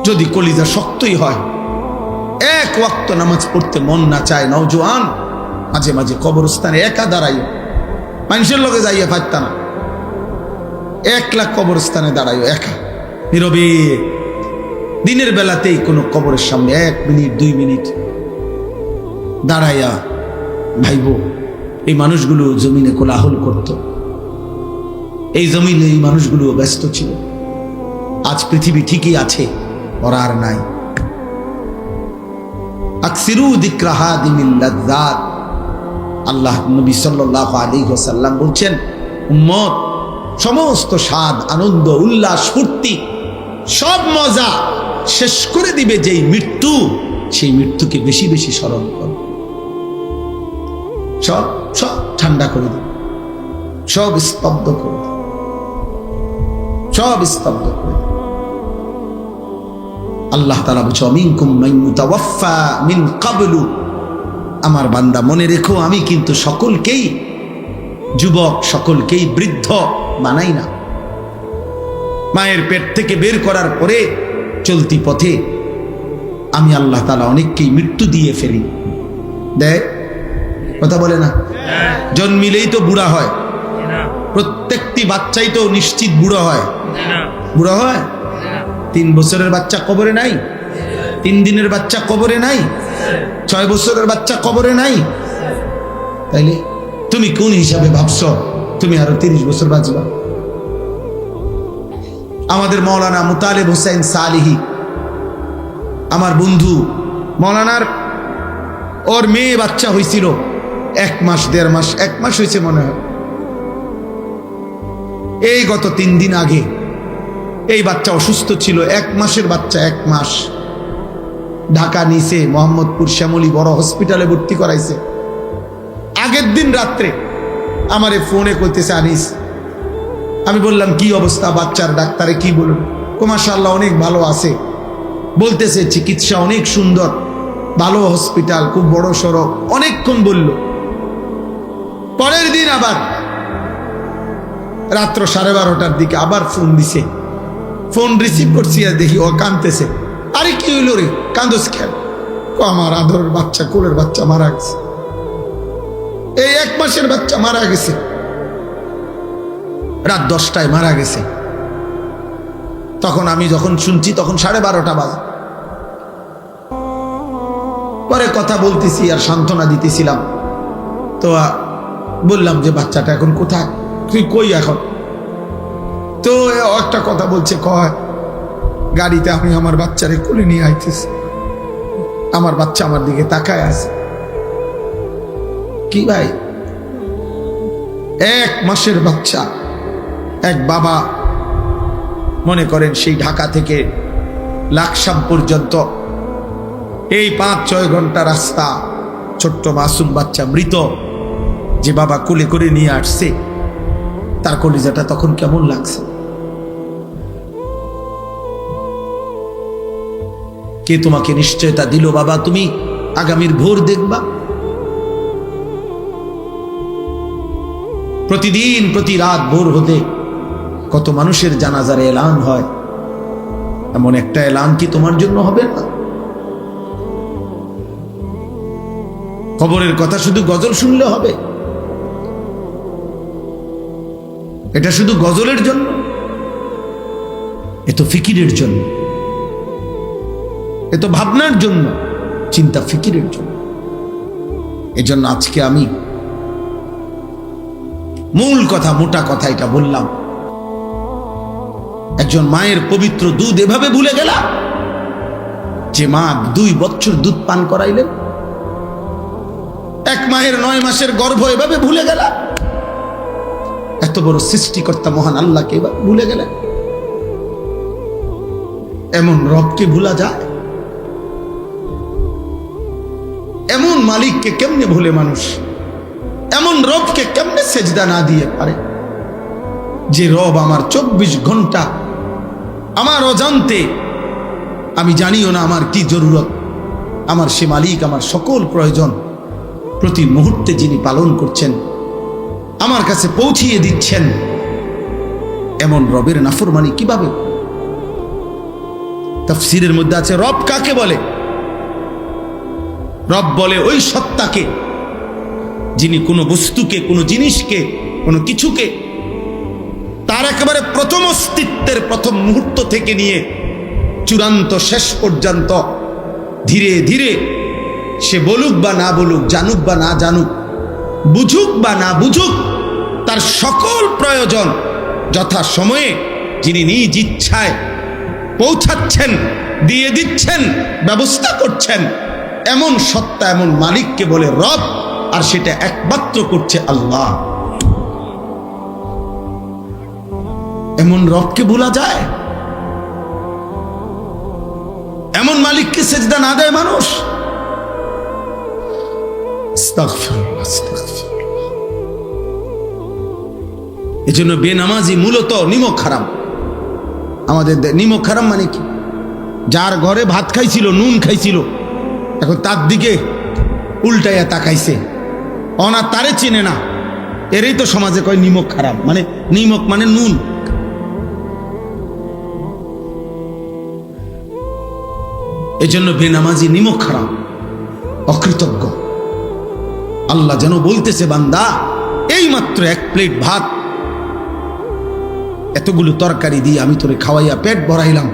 যদি কলিজা শক্তই হয়, এক ওয়াক্ত নামাজ পড়তে মন না চায়, নওজোয়ান মাঝে মাঝে কবরস্থানে একা দাঁড়াইও, মানুষের লগে যাইয়া পারত না, একলা কবরস্থানে দাঁড়াইও একা নীরবে, দিনের বেলাতেই কোনো কবরের সামনে 1 মিনিট 2 মিনিট দাঁড়াইয়া ভাইব এই মানুষগুলো জমিনে কোলাহল করত, এই জমিনে এই মানুষগুলো ব্যস্ত ছিল। আজ পৃথিবী ঠিকই আছে, ওরা আর নাই। আকসিরু যিকরা হাদিমিল লাযযাত, আল্লাহ নবী সাল্লাল্লাহু আলাইহি ওয়াসাল্লাম বলছেন, উম্মত সমস্ত স্বাদ, আনন্দ, উল্লাস, ফুর্তি, সব মজা শেষ করে দিবে যেই মৃত্যু, সেই মৃত্যুকে বেশি বেশি স্মরণ করো। সব সব ঠান্ডা করে দিবে, সব স্তব্ধ করে দিবে, সব স্তব্ধ করে দিবে। আল্লাহ তাআলা বলছে, মিনকুম মান ইউতাওয়াফা মিন ক্বাবলু, আমার বান্দা মনে রেখো আমি কিন্তু সকলকেই যুবক, সকলকেই বৃদ্ধ বানাই না। মায়ের পেট থেকে বের করার পরে চলতি পথে আমি আল্লাহ তাআলা অনেককেই মৃত্যু দিয়ে ফেলি। দেখ কথা বলে না, জন্মিলেই তো বুড়া হয়, প্রত্যেকটি বাচ্চাই তো নিশ্চিত বুড়ো হয়, বুড়ো হয়। 3 বছরের বাচ্চা কবরে নাই, 3 দিনের বাচ্চা কবরে নাই, 6 বছরের বাচ্চা কবরে নাই। তাইলে তুমি কোন হিসাবে ভাবছো তুমি আরো 30 বছর বাঁচবা? আমাদের মৌলানা মুতালেব হোসেন সালিহি, আমার বন্ধু, মৌলানার ওর মেয়ে বাচ্চা হয়েছিল 1 মাস 1.5 মাস, 1 মাস হয়েছে মনে হয়। এই গত 3 দিন আগে এই বাচ্চা অসুস্থ ছিল, 1 মাসের বাচ্চা, 1 মাস। ঢাকা নিচে মোহাম্মদপুর শ্যামলী বড় হসপিটালে ভর্তি করাইছে। আগের দিন রাত্রে আমারে ফোনে কইতেছে, আনিস, আমি বললাম কি অবস্থা বাচ্চার? ডাক্তারে কি বলুন? মাশাআল্লাহ অনেক ভালো আছে, বলতেছে চিকিৎসা অনেক সুন্দর, ভালো হসপিটাল, খুব বড় সড়ক, অনেকক্ষণ বলল। পরের দিন আবার রাত্র 12:30টার দিকে আবার ফোন দিছে, ফোন রিসিভ করছি আর দেখি ও কাঁদতেছে। আরে কি হইল রে, কান্দোস কেন? আমার আদরের বাচ্চা, কোলের বাচ্চা মারা গেছে, এই 1 মাসের বাচ্চা মারা গেছে, রাত 10টায় মারা গেছে। তখন আমি যখন শুনছি তখন 12:30 বাজে। পরে কথা বলতেছি আর সান্ত্বনা দিতেছিলাম, তো বললাম যে বাচ্চাটা এখন কোথায়, তুই কই এখন? তো একটা কথা বলছে, কয় গাড়িতে আমি আমার বাচ্চারে কোলে নিয়ে আইতেছি, আমার বাচ্চা আমার দিকে তাকায় আছে। কি ভাই, 1 মাসের বাচ্চা, এক বাবা মনে করেন সেই ঢাকা থেকে লাকসাম পর্যন্ত এই 5-6 ঘন্টা রাস্তা, ছোট্ট মাসুম বাচ্চা মৃত, যে বাবা কোলে করে নিয়ে আসছে, তার কলিজাটা তখন কেমন লাগছে? কে তোমাকে নিশ্চয়তা দিল বাবা তুমি আগামীর ভোর দেখবা? প্রতিদিন প্রতি রাত ভোর হতে কত মানুষের জানাজার এলান হয়, এমন একটা এলান কি তোমার জন্য হবে না? কবরের কথা শুধু গজল শুনলে হবে? এটা শুধু গজলের জন্য? এ তো ফিকিরের জন্য, এ তো ভাবনার জন্য, চিন্তা ফিকিরের জন্য। এজন্য আজকে আমি মূল কথা, মোটা কথা এটা বললাম। একজন মায়ের পবিত্র দুধ এভাবে ভুলে গেলা, যে মা 2 বছর দুধ পান করাইলেন, এক মায়ের 9 মাসের গর্ভ এভাবে ভুলে গেলা, এত বড় সৃষ্টিকর্তা মহান আল্লাহকে এভাবে ভুলে গেলেন। এমন রবকে ভুলা যায়? এমন মালিককে কেমনে ভুলে মানুষ? এমন রবকে কেমনে সেজদা না দিয়ে পারে? যে রব আমার 24 ঘন্টা আমার অজান্তে, আমি জানিও না আমার কি জরুরত, আমার সে মালিক আমার সকল প্রয়োজন প্রতি মুহূর্তে যিনি পালন করছেন, আমার কাছে পৌঁছিয়ে দিচ্ছেন, এমন রবের নাফরমানি কিভাবে? তাফসীরের মধ্যে আছে রব কাকে বলে? রব বলে ওই সত্তাকে যিনি কোনো বস্তুকে, কোনো জিনিসকে, কোনো কিছুকে তার একেবারে প্রথম অস্তিত্বের প্রথম মুহূর্ত থেকে নিয়ে চূড়ান্ত শেষ পর্যন্ত ধীরে ধীরে সে বলুক বা না বলুক, জানুক বা না জানুক, বুঝুক বা না বুঝুক, তার সকল প্রয়োজন যথা সময়ে যিনি নিজ ইচ্ছায় পৌঁছাচ্ছেন, দিয়ে দিচ্ছেন, ব্যবস্থা করছেন, এমন সত্তা, এমন মালিককে বলে রব। আর সেটা একমাত্র করছে আল্লাহ। এমন রবকে ভোলা যায়? এমন মালিককে সেজদা না দেয় মানুষ? আস্তাগফিরুল্লাহ, আস্তাগফিরুল্লাহ। এজন্য বেনামাজি মূলত নিমক হারাম। আমাদের নিমক হারাম মানে কি? যার ঘরে ভাত খাইছিল, নুন খাইছিল, এখন তার দিকে উল্টাইয়া তাকাইছে, অনা তারে চিনে না, এরই তো সমাজে কয় নিমক হারাম। মানে নিমক মানে নুন। এজন্য বেনামাজি নিমক হারাম, অকৃতজ্ঞ। আল্লাহ যেন বলতেছে, বান্দা এই মাত্র এক প্লেট ভাত, এতগুলো তরকারি দিয়ে আমি তোরে খাওয়াইয়া পেট ভরাইলাম,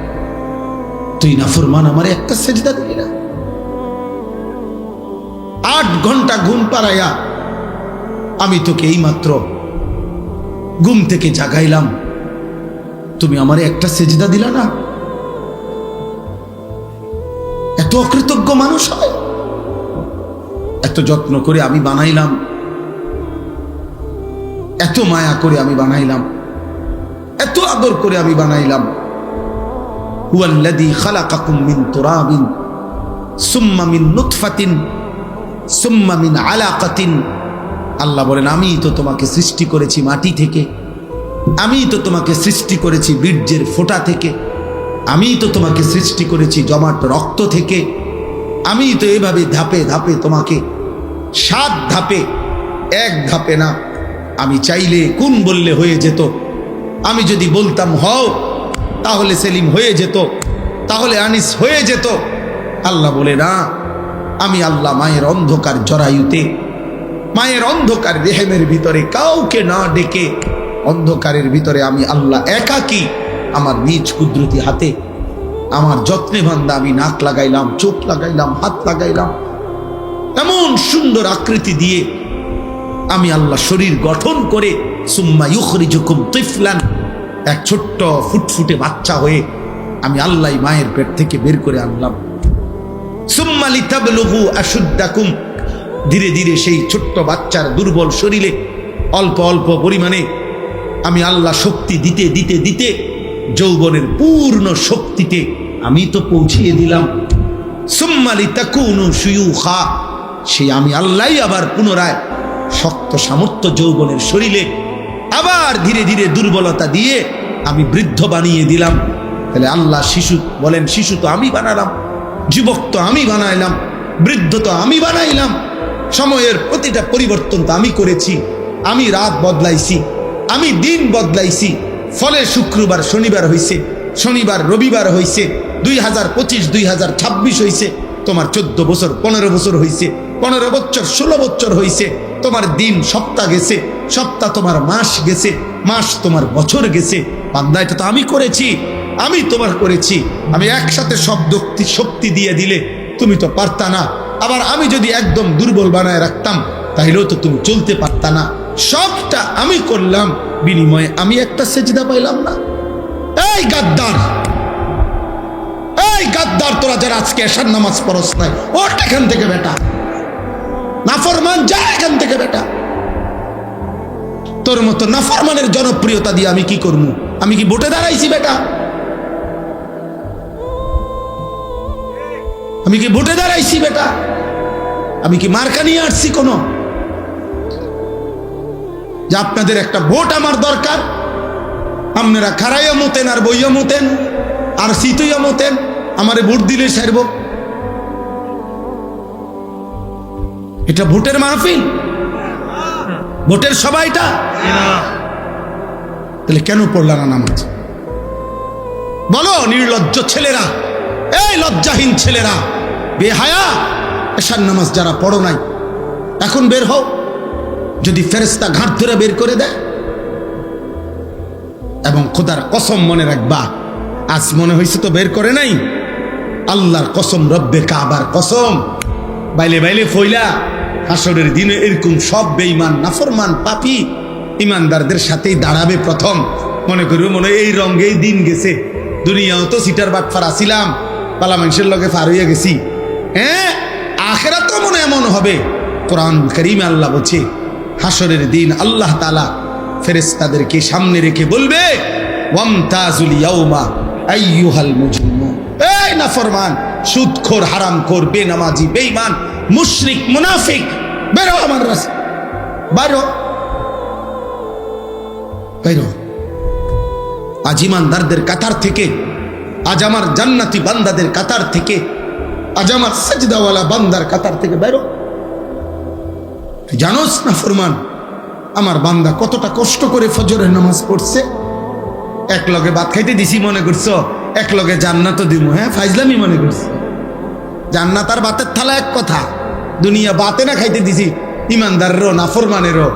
তুই নাফরমান আমারে একটা সেজদা দিলি না। 8 ঘন্টা ঘুম পাড়াইয়া আমি তোকে এই মাত্র ঘুম থেকে জাগাইলাম, তুমি আমারে একটা সেজদা দিলা না। এত অকৃতজ্ঞ মানুষ হয়? এত যত্ন করে আমি বানাইলাম, এত মায়া করে আমি বানাইলাম, এত আদর করে আমি বানাইলাম। হুয়াল্লাযী খালাকাকুম মিন তুরাবিন সুম্মা মিন নুতফাতিন সুম্মা মিন আলাকাতিন। আল্লাহ বলেন, আমি তো তোমাকে সৃষ্টি করেছি মাটি থেকে, আমি তো তোমাকে সৃষ্টি করেছি বীর্যের ফোঁটা থেকে, আমি তো তোমাকে সৃষ্টি করেছি জমাট রক্ত থেকে, আমি তো এভাবে ধাপে ধাপে তোমাকে 7 ধাপে, 1 ধাপে না। আমি চাইলে কুন বললে হয়ে যেত, আমি যদি বলতাম হও তাহলে সেলিম হয়ে যেত, তাহলে আনিস হয়ে যেত। আল্লাহ বলে না, আমি আল্লাহ মায়ের অন্ধকার জরায়ুতে, মায়ের অন্ধকার রেহেমের ভিতরে কাউকে না ডেকে, অন্ধকারের ভিতরে আমি আল্লাহ একাকী আমার নিজ কুদরতি হাতে আমার যত্নে বান্দা আমি নাক লাগাইলাম, চোখ লাগাইলাম, হাত লাগাইলাম, এমন সুন্দর আকৃতি দিয়ে আমি আল্লাহ শরীর গঠন করে সুম্মা ইউখরিজুকুম তিফলান, এক ছোট্ট ফুটফুটে বাচ্চা হয়ে আমি আল্লাহ মায়ের পেট থেকে বের করে আনলাম। সুম্মা লিতাবলুগু আশুদ্দাকুম, ধীরে ধীরে সেই ছোট্ট বাচ্চার দুর্বল শরীরে অল্প অল্প পরিমাণে আমি আল্লাহ শক্তি দিতে দিতে দিতে যৌবনের পূর্ণ শক্তিতে আমি তো পৌঁছিয়ে দিলাম। সুম্মা লিতাকুনু শুয়ুখা, সেই আমি আল্লাহই আবার পুনরায় শক্ত সামর্থ্য যৌবনের শরীরে আবার ধীরে ধীরে দুর্বলতা দিয়ে আমি বৃদ্ধ বানিয়ে দিলাম। তাহলে আল্লাহ শিশু বলেন, শিশু তো আমি বানালাম, যুবক তো আমি বানাইলাম, বৃদ্ধ তো আমি বানাইলাম, সময়ের প্রতিটা পরিবর্তন তো আমি করেছি, আমি রাত বদলাইছি, আমি দিন বদলাইছি। ফলে শুক্রবার শনিবার হইছে, শনিবার রবিবার হইছে, 2025 2026 হইছে, তোমার 14 বছর 15 বছর হইছে, 15 বছর 16 বছর হইছে, তোমার দিন সপ্তাহ গেছে, সপ্তাহ তোমার মাস গেছে, মাস তোমার বছর গেছে। বান্দা এটা তো আমি করেছি, আমি তোমার করেছি। আমি একসাথে সব শক্তি দিয়ে দিলে তুমি তো পারতা না, আবার আমি যদি একদম দুর্বল বানায় রাখতাম তাহলেও তো তুমি চলতে পারতা না। সবটা আমি করলাম, বিনিময়ে আমি একটা সেজদা পাইলাম না। এই গাদ্দার, এই গাদ্দার, তোরা যারা আজকে এশার নামাজ পড়স নাই, ওঠ এখান থেকে বেটা, নাফরমান, যা এখান থেকে বেটা। তোর মতো নাফরমানের জনপ্রিয়তা দিয়ে আমি কি করবো? আমি কি ভোটে দাঁড়াইছি বেটা? আমি কি ভোটে দাঁড়াইছি বেটা? আমি কি মার্কা নিয়ে আসছি কোনো? যে আপনাদের একটা ভোট আমার দরকার, আপনারা খারাইয়া মতেন আর বইয়া মতেন আর শীতইয়া মতেন, আমারে ভোট দিলে সারব। এটা ভোটের মাহফিল, ভোটের সবাইটা। তাহলে কেন পড়লা না নামাজ? বলো নির্লজ্জ ছেলেরা, লজ্জাহীন ছেলেরা, বেহায়া, এশার নামাজ যারা পড়ো নাই, এখন বের হও, যদি ফেরেশতা ঘাট ধরে বের করে দেয়। এবং খোদার কসম মনে রাখবা, আজ মনে হয়েছে তো বের করে নাই, আল্লাহর কসম, রব্বে কাবার কসম, বাইলে বাইলে ফইলা হাসরের দিনে এরকম সব বেঈমান, নাফরমান, পাপী ইমানদারদের সাথেই দাঁড়াবে প্রথম। মনে করি মনে এই রঙেই দিন গেছে, দুনিয়াও তো সিটার বাটফার আসিলাম, পালা মানুষের লগে পার হইয়া গেছি। হ্যাঁ, আখেরাতও মনে এমন হবে। কোরআন কারীমে আল্লাহ বলছে, হাসরের দিন আল্লাহ তাআলা ফেরেশতাদেরকে সামনে রেখে বলবে, ওয়ামতাজুল ইয়াউমা আইয়ুহাল মুজরিমুন, এই নাফরমান, সুদখোর, হারামখোর, বেনামাজি, বেঈমান, মুশরিক, মুনাফিক, বেরো আমার রাস্তা, বাইরো বাইরো। আজ ইমানদারদের কাতার থেকে, আজ আমার জান্নাতি বান্দাদের কাতার থেকে, আজ আমার সাজদাওয়ালা বান্দার কাতার থেকে বেরো। জানোস না ফরমান, আমার বান্দা কতটা কষ্ট করে ফজরের নামাজ পড়ছে। এক লগে ভাত খাইতে দিছি মনে করছো এক লগে জান্নাতও দিব? হ্যাঁ, ফাইজলামি মনে করছো। জান্নাত আর ভাতের থালা এক কথা। দুনিয়া বাতে না খাইতে দিছি ইমানদারেরও নাফরমানেরও,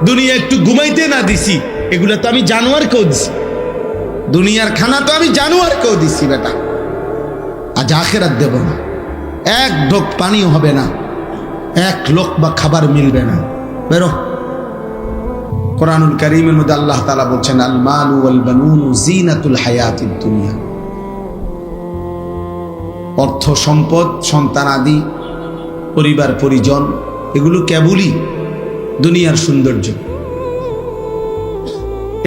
দুনিয়া একটু ঘুমাইতে না দিছি, এগুলো তো আমি জানোয়ারকেও দিছি। দুনিয়ার খানা তো আমি জানোয়ারকেও দিছি বেটা। আজ আখেরাত দেব না, এক ঢোক পানিও হবে না, এক লোকমা খাবার মিলবে না, বেরো। কোরআনুল কারীমের মধ্যে আল্লাহ তাআলা বলছেন, আল মালু ওয়াল বানুনু যিনাতুল হায়াতিদ দুনিয়া। অর্থ সম্পদ, সন্তানাদি, পরিবার পরিজন, এগুলো কেবলই দুনিয়ার সৌন্দর্য।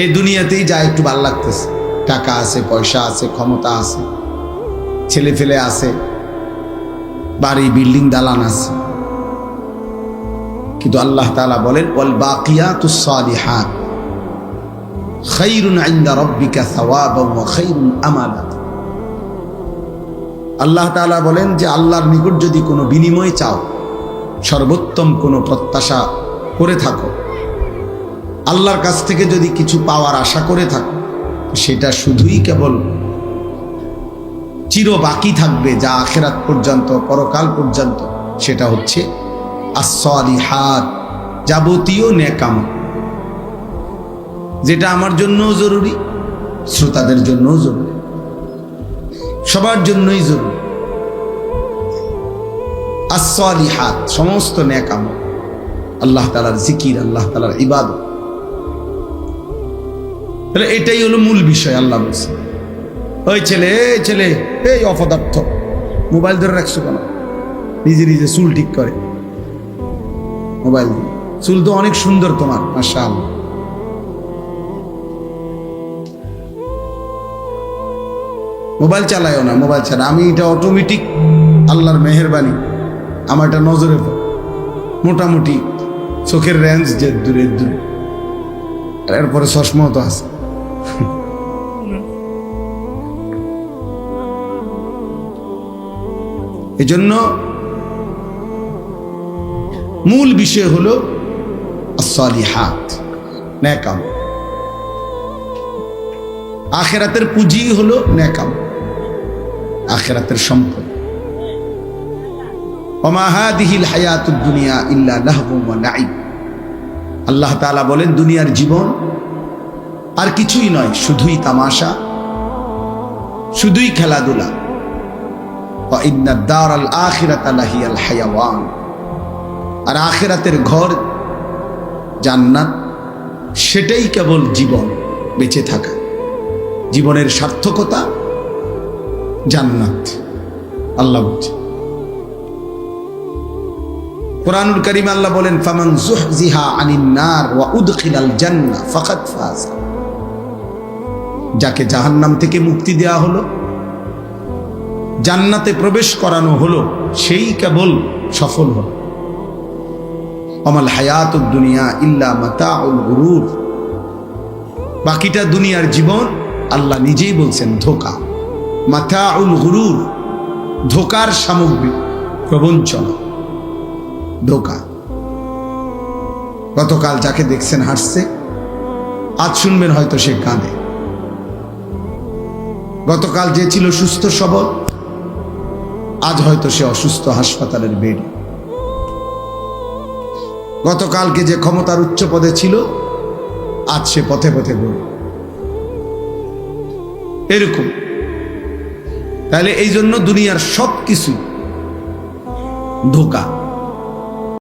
এই দুনিয়াতেই যা একটু ভালো লাগতেছে, টাকা আছে, পয়সা আছে, ক্ষমতা আছে, ছেলে ফেলে আছে, বাড়ি বিল্ডিং দালান আছে। কিন্তু আল্লাহ তাআলা বলেন, ওয়াল বাকিয়াতুস সালিহাত খায়রুন ইনদা রাব্বিকা সাওয়াবান ওয়া খায়রুন আমালা। আল্লাহ তাআলা বলেন যে আল্লাহর নিকট যদি কোনো বিনিময় চাও, সর্বোত্তম কোনো প্রত্যাশা করে থাকো, আল্লাহর কাছ থেকে যদি কিছু পাওয়ার আশা করে থাকো, সেটা শুধুই কেবল চির বাকি থাকবে, যা আখিরাত পর্যন্ত, পরকাল পর্যন্ত, সেটা হচ্ছে as-salihat, যাবতীয় নেক আমল, যেটা আমার জন্যও জরুরি, শ্রোতাদের জন্যও জরুরি, সবার জন্যই জরুরি। as-salihat, সমস্ত নেক আমল, আল্লাহ তাআলার জিকির, আল্লাহ তাআলার ইবাদত। তাহলে এটাই হলো মূল বিষয়। আল্লাহ বলছে, ওই ছেলে, এই ছেলে, এই অপদার্থ, মোবাইল ধরে রাখছো কেন? নিজে নিজে চুল ঠিক করে মোবাইল দিয়ে। চুল তো অনেক সুন্দর তোমার, মাশাআল্লাহ। মোবাইল চালায়ও না, মোবাইল ছাড়া। আমি এটা অটোমেটিক, আল্লাহর মেহেরবানি, আমার এটা নজরে মোটামুটি চোখের রেঞ্জ যে দূরে দূরে, এরপরে চশমাও তো আছে। এজন্য মূল বিষয় হলো as-salihat, নেক আমল। আখিরাতের পুঁজি হলো নেক আমল, আখিরাতের সম্পদ। ওমা হাদিহিল হায়াতুদ দুনিয়া ইল্লা লাহবুন ওয়া লাইব। আল্লাহ তাআলা বলেন, দুনিয়ার জীবন আর কিছুই নয়, শুধুই তামাশা, শুধুই খেলাধুলা। ওয়া ইন্নাদ দারাল আখিরাতা লাহিয়াল হায়াওয়ান। আর আখিরাতের ঘর জান্নাত, সেটাই কেবল জীবন, বেঁচে থাকা, জীবনের সার্থকতা জান্নাত। আল্লাহ বলছে কোরআনুল কারীমে, আল্লাহ বলেন, ফামান যুহজিহা আনিন নার ওয়া উদখিলাল জান্নাহ ফাকাদ ফাজ। যাকে জাহান্নাম থেকে মুক্তি দেয়া হলো, জান্নাতে প্রবেশ করানো হলো, সেই কেবল সফল হলো। আমাল হায়াতুদ দুনিয়া ইল্লা মাতাউল গুরুর। বাকিটা দুনিয়ার জীবন, আল্লাহ নিজেই বলছেন, ধোঁকা। মাতাউল গুরুর, ধোঁকার সামগ্রী, প্রবঞ্চনা, ধোঁকা। গতকাল যাকে দেখছেন হাসছে, আজ শুনবেন হয়তো সে কাঁদে। গতকাল যে ছিল সুস্থ সবল, আজ হয়তো সে অসুস্থ, হাসপাতালের বেড। গতকালকে যে ক্ষমতার উচ্চ পদে ছিল, আজ সে পথে পথে ঘুরে। এরকম। তাহলে এই জন্য দুনিয়ার সব কিছু ধোঁকা।